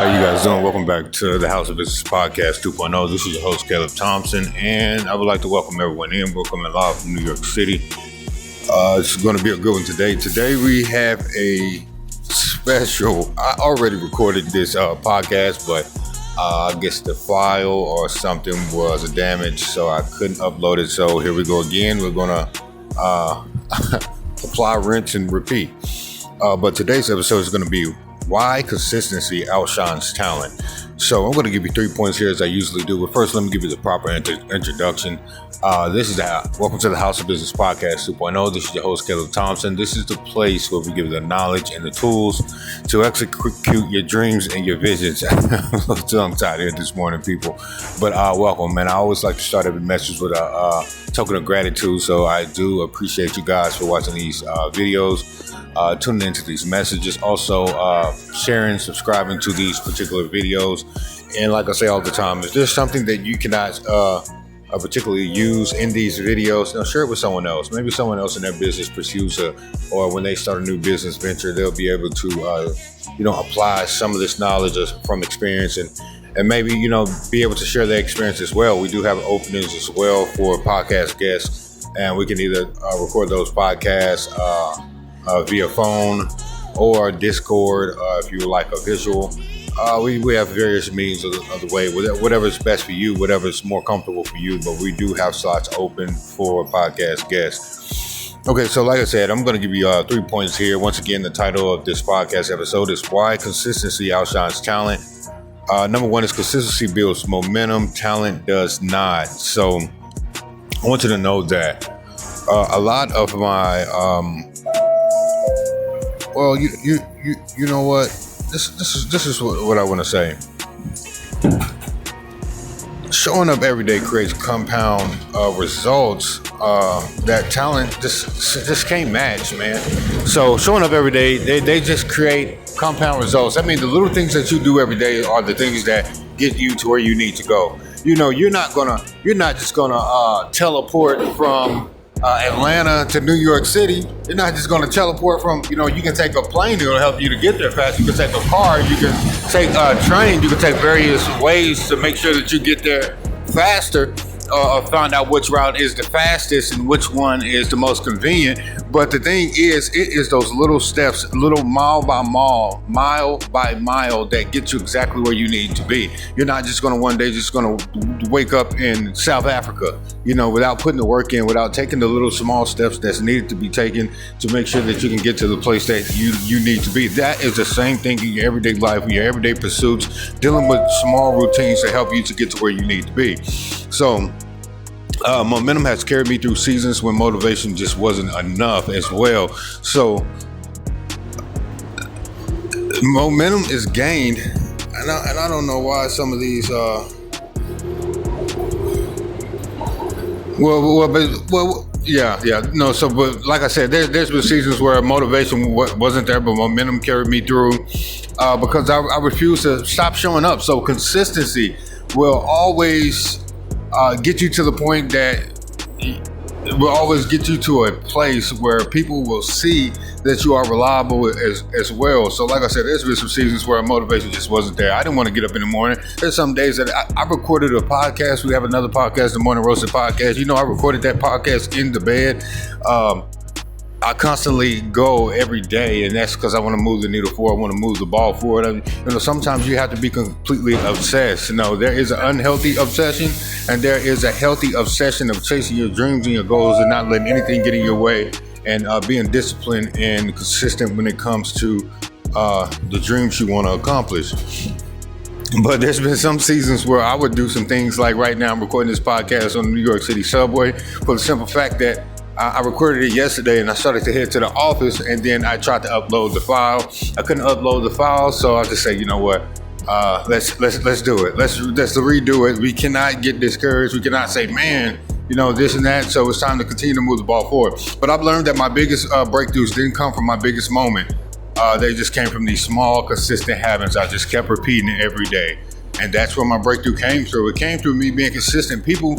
How you guys doing? Welcome back to the House of Business Podcast 2.0. This is your host, Caleb Thompson, and I would like to welcome everyone in. We're coming live from New York City. It's going to be a good one today. Today we have a special. I already recorded this podcast, but I guess the file or something was damaged, so I couldn't upload it. So here we go again. We're going to apply, rinse, and repeat. But today's episode is going to be why consistency outshines talent. So I'm going to give you 3 points here as I usually do. But first, let me give you the proper introduction. Welcome to the House of Business Podcast 2.0. This is your host, Caleb Thompson. This is the place where we give you the knowledge and the tools to execute your dreams and your visions. I'm a little tongue-tied here this morning, people. But welcome, man. I always like to start every message with a token of gratitude. So I do appreciate you guys for watching these videos. Tuning into these messages, also sharing, subscribing to these particular videos. And like I say all the time, if there's something that you cannot particularly use in these videos, share it with someone else. Maybe someone else in their business pursues or when they start a new business venture, they'll be able to apply some of this knowledge from experience and maybe be able to share their experience as well. We do have openings as well for podcast guests, and we can either record those podcasts via phone or Discord if you would like a visual. We have various means of the way, whatever is best for you, whatever is more comfortable for you, but we do have slots open for podcast guests. Okay, so like I said, I'm going to give you 3 points here. Once again, the title of this podcast episode is Why Consistency Outshines Talent. Number one is consistency builds momentum, talent does not. So I want you to know that a lot of my well, you know what? This is what I want to say. Showing up every day creates compound results that talent just can't match, man. So showing up every day, they just create compound results. I mean, the little things that you do every day are the things that get you to where you need to go. You're not just gonna teleport from Atlanta to New York City. You're not just going to teleport from, you can take a plane that'll help you to get there fast. You can take a car, you can take a train, you can take various ways to make sure that you get there faster or find out which route is the fastest and which one is the most convenient. But the thing is, it is those little steps, little mile by mile that get you exactly where you need to be. You're not just going to one day just going to wake up in South Africa, without putting the work in, without taking the little small steps that's needed to be taken to make sure that you can get to the place that you need to be. That is the same thing in your everyday life, in your everyday pursuits, dealing with small routines to help you to get to where you need to be. So momentum has carried me through seasons when motivation just wasn't enough as well. So momentum is gained, and I don't know why some of these but like I said, there's been seasons where motivation wasn't there, but momentum carried me through because I refuse to stop showing up. So consistency will always get you to the point that will always get you to a place where people will see that you are reliable as well. So like I said, there's been some seasons where motivation just wasn't there. I didn't want to get up in the morning. There's some days that I recorded a podcast. We have another podcast, the Morning Roasted Podcast. I recorded that podcast in the bed. I constantly go every day, and that's because I want to move the needle forward. I want to move the ball forward. Sometimes you have to be completely obsessed. There is an unhealthy obsession, and there is a healthy obsession of chasing your dreams and your goals and not letting anything get in your way, and being disciplined and consistent when it comes to the dreams you want to accomplish. But there's been some seasons where I would do some things like right now I'm recording this podcast on the New York City subway for the simple fact that I recorded it yesterday and I started to head to the office, and then I tried to upload the file. I couldn't upload the file, so I'll just say, you know what? Let's do it. Let's redo it. We cannot get discouraged. We cannot say, man, this and that. So it's time to continue to move the ball forward. But I've learned that my biggest breakthroughs didn't come from my biggest moment. They just came from these small, consistent habits. I just kept repeating it every day. And that's where my breakthrough came through. It came through me being consistent. People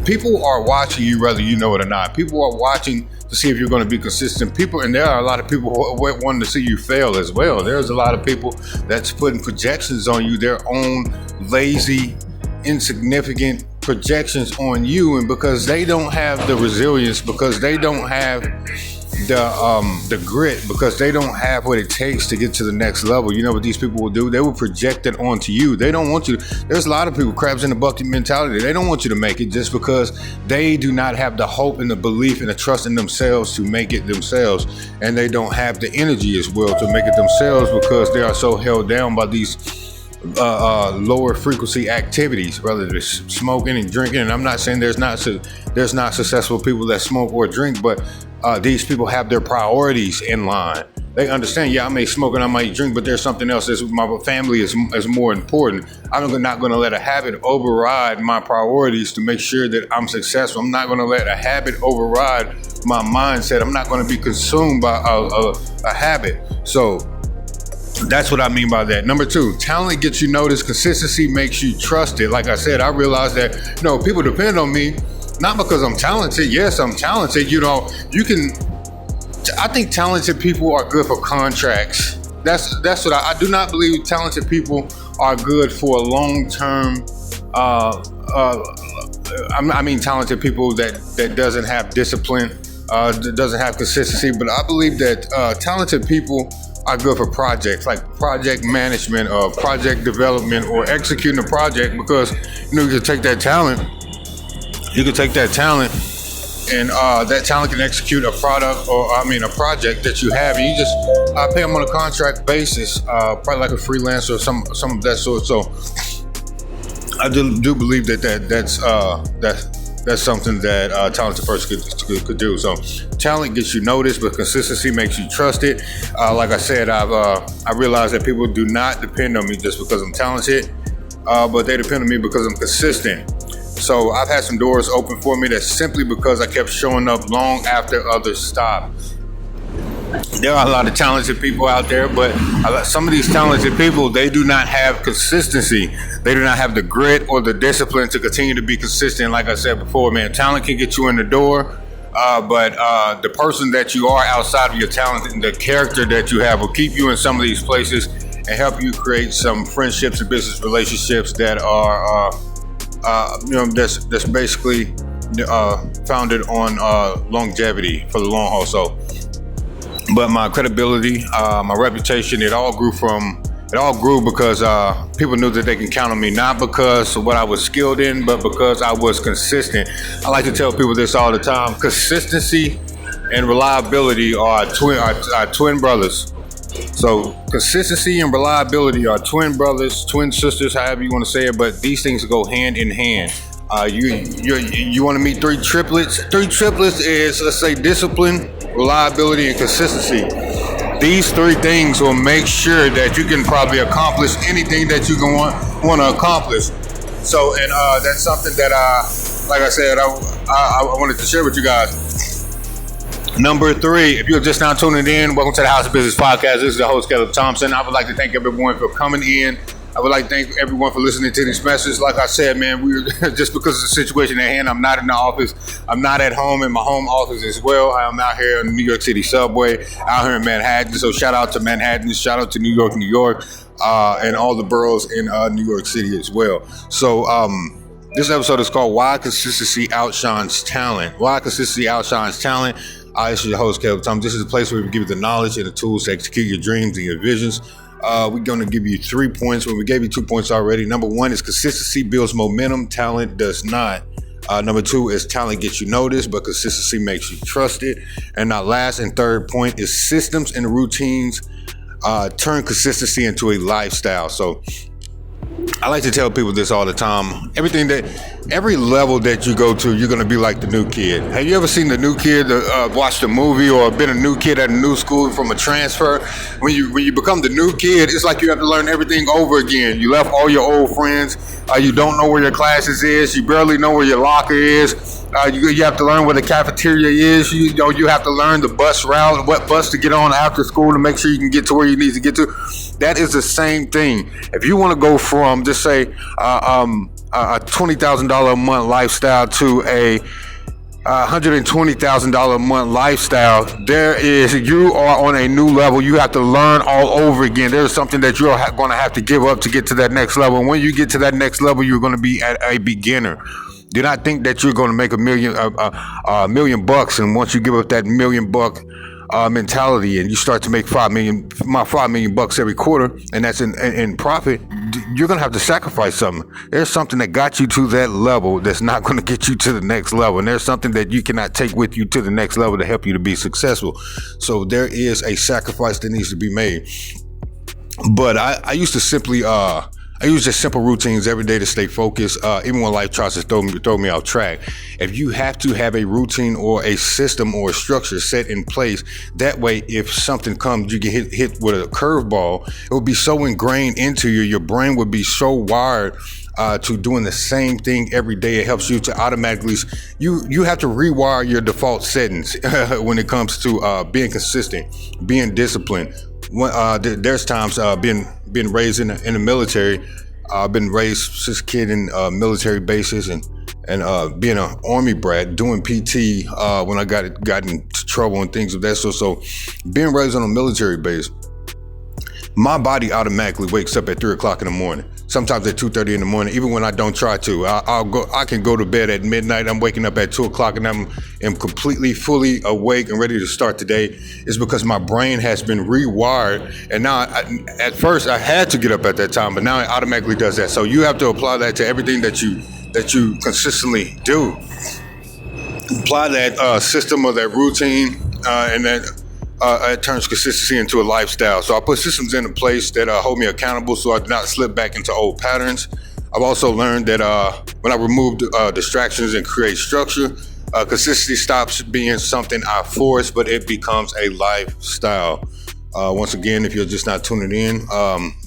people are watching you whether you know it or not. People are watching to see if you're going to be consistent. And there are a lot of people who want to see you fail as well. There's a lot of people that's putting projections on you, their own lazy, insignificant projections on you, and because they don't have the resilience, because they don't have the grit, because they don't have what it takes to get to the next level. You know what these people will do? They will project it onto you. They don't want you. There's a lot of people, crabs in the bucket mentality. They don't want you to make it just because they do not have the hope and the belief and the trust in themselves to make it themselves, and they don't have the energy as well to make it themselves because they are so held down by these lower frequency activities, whether it's smoking and drinking. And I'm not saying there's not successful people that smoke or drink, but these people have their priorities in line. They understand, I may smoke and I might drink, but there's something else. My family is more important. I'm not going to let a habit override my priorities to make sure that I'm successful. I'm not going to let a habit override my mindset. I'm not going to be consumed by a habit. So that's what I mean by that. Number 2, talent gets you noticed. Consistency makes you trusted. Like I said, I realized that, people depend on me, not because I'm talented. Yes, I'm talented. I think talented people are good for contracts. That's what I do not believe talented people are good for a long-term, I mean talented people that doesn't have discipline, doesn't have consistency. But I believe that talented people are good for projects, like project management or project development or executing a project, because you can take that talent. You can take that talent, and that talent can execute a product a project that you have, and you just pay them on a contract basis, probably like a freelancer or some of that sort. So I do believe that's something that a talented person could do. So talent gets you noticed, but consistency makes you trusted. Like I said, I realized that people do not depend on me just because I'm talented, but they depend on me because I'm consistent. So I've had some doors open for me that's simply because I kept showing up long after others stopped. There are a lot of talented people out there, but some of these talented people, they do not have consistency. They do not have the grit or the discipline to continue to be consistent. Like I said before, man, talent can get you in the door, but the person that you are outside of your talent and the character that you have will keep you in some of these places and help you create some friendships and business relationships that are that's basically founded on longevity for the long haul. So, but my credibility, my reputation, it all grew because people knew that they can count on me, not because of what I was skilled in, but because I was consistent. I like to tell people this all the time: consistency and reliability are twin brothers. So consistency and reliability are twin brothers, twin sisters, however you want to say it, but these things go hand in hand. You want to meet 3 triplets? 3 triplets is, let's say, discipline, reliability, and consistency. These 3 things will make sure that you can probably accomplish anything that you can want to accomplish. So, and that's something that like I said, I wanted to share with you guys. Number 3, if you're just now tuning in, welcome to the House of Business Podcast. This is the host, Caleb Thompson. I would like to thank everyone for coming in. I would like to thank everyone for listening to this message. Like I said, man, just because of the situation at hand, I'm not in the office. I'm not at home in my home office as well. I'm out here in the New York City subway, out here in Manhattan. So shout out to Manhattan, shout out to New York, and all the boroughs in New York City as well. So this episode is called Why Consistency Outshines Talent. Why Consistency Outshines Talent. This is your host, Caleb Thompson. This is a place where we give you the knowledge and the tools to execute your dreams and your visions. We're going to give you 3 points when we gave you 2 points already. Number 1 is consistency builds momentum. Talent does not. Number 2 is talent gets you noticed, but consistency makes you trusted. And not last and third point is systems and routines turn consistency into a lifestyle. So I like to tell people this all the time. Every level that you go to, you're going to be like the new kid. Have you ever seen the new kid, watched a movie or been a new kid at a new school from a transfer? When you become the new kid, it's like you have to learn everything over again. You left all your old friends. You don't know where your classes is. You barely know where your locker is. You have to learn where the cafeteria is. You have to learn the bus route, what bus to get on after school to make sure you can get to where you need to get to. That is the same thing. If you want to go from, just say, a $20,000 a month lifestyle to a $120,000 a month lifestyle, you are on a new level. You have to learn all over again. There's something that you're going to have to give up to get to that next level. And when you get to that next level, you're going to be at a beginner. Do not think that you're going to make a million bucks, and once you give up that $1,000,000 mentality and you start to make $5 million bucks every quarter, and that's in profit, you're going to have to sacrifice something. There's something that got you to that level that's not going to get you to the next level, and there's something that you cannot take with you to the next level to help you to be successful. So there is a sacrifice that needs to be made. But I used to simply I use just simple routines every day to stay focused, even when life tries to throw me off track. If you have to have a routine or a system or a structure set in place, that way, if something comes, you get hit with a curveball, it will be so ingrained into you. Your brain would be so wired to doing the same thing every day. It helps you to automatically, you have to rewire your default settings when it comes to being consistent, being disciplined. There's times being raised in the military. I've been raised since a kid in military bases and being an army brat, doing PT when I got into trouble and things of that sort. So being raised on a military base, my body automatically wakes up at 3 o'clock in the morning. Sometimes at 2:30 in the morning, even when I don't try to. I can go to bed at midnight. I'm waking up at 2 o'clock and I'm completely, fully awake and ready to start the day. It's because my brain has been rewired. And now, at first, I had to get up at that time, but now it automatically does that. So you have to apply that to everything that you consistently do. Apply that system or that routine, and that it turns consistency into a lifestyle. So I put systems into place that hold me accountable so I do not slip back into old patterns. I've also learned that when I remove distractions and create structure, consistency stops being something I force, but it becomes a lifestyle. Once again, if you're just not tuning in,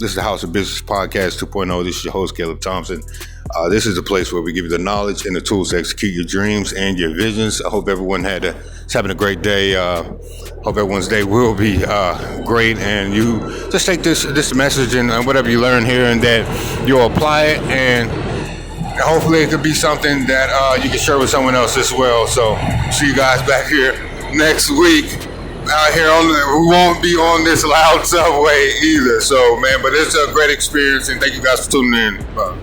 this is the House of Business Podcast 2.0. This is your host, Caleb Thompson. This is the place where we give you the knowledge and the tools to execute your dreams and your visions. I hope everyone is having a great day. Hope everyone's day will be great, and you just take this message and whatever you learn here and that you'll apply it, and hopefully it could be something that you can share with someone else as well. So see you guys back here next week. Out here we won't be on this loud subway either. So man, but it's a great experience, and thank you guys for tuning in. Bye.